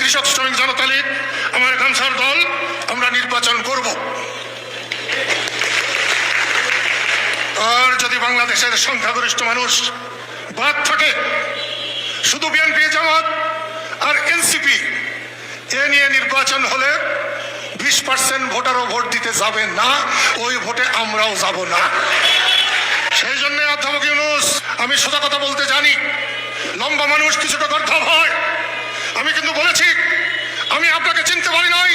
কৃষক শ্রমিক জনতা লীগ, আমার গামছার দল, আমরা নির্বাচন করব। আর যদি বাংলাদেশের সংখ্যাগরিষ্ঠ মানুষ বাদ থাকে, শুধু বিএনপি, জামাত আর এনসিপি এ নিয়ে নির্বাচন হলে 20% ভোটারও ভোট দিতে যাবে না, ওই ভোটে আমরাও যাব না। সেই জন্য অধ্যাপক ইউনূস, আমি সোজা কথা বলতে জানি, লম্বা মানুষ কিছুটা গর্ধব হয়। আমি কিন্তু বলেছি, আমি আপনাকে চিনতে পারি নাই,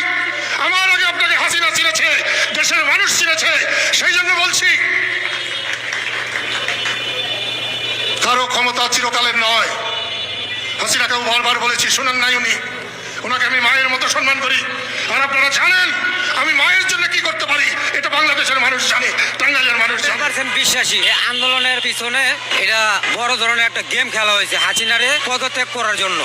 আমার আগে আপনাকে হাসিনা চিনেছে, দেশের মানুষ চিনেছে। সেই জন্য বলছি, কারো ক্ষমতা চিরকালের নয়। হাসিনাকেও বারবার বলেছি, শোনেন নাই উনি, ওনাকে আমি মায়ের মতো সম্মান করি। আর আপনারা জানেন আমি মায়ের জন্য কি করতে পারি, এটা বাংলাদেশের মানুষ জানে, টাঙ্গাইলের মানুষ জানে। বিশ্বাসী এই আন্দোলনের পিছনে এটা বড় ধরনের একটা গেম খেলা হয়েছে হাসিনারে পদত্যাগ করার জন্য।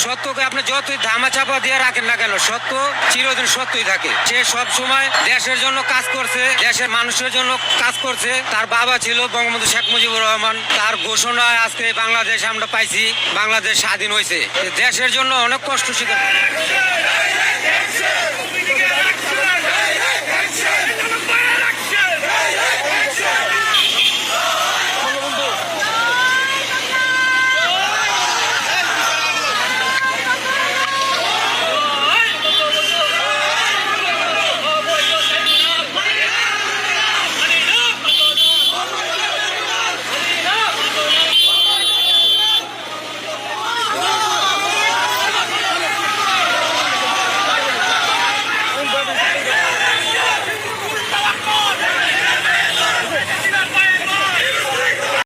সত্যকে আপনি যতই ধামাচাপা দিয়ে রাখেন না কেন, সত্য চিরদিন সত্যই থাকে। সে সব সময় দেশের জন্য কাজ করছে, দেশের মানুষের জন্য কাজ করছে। তার বাবা ছিল বঙ্গবন্ধু শেখ মুজিবুর রহমান, তার ঘোষণায় আজকে বাংলাদেশ আমরা পাইছি, বাংলাদেশ স্বাধীন হয়েছে। দেশের জন্য অনেক কষ্ট স্বীকার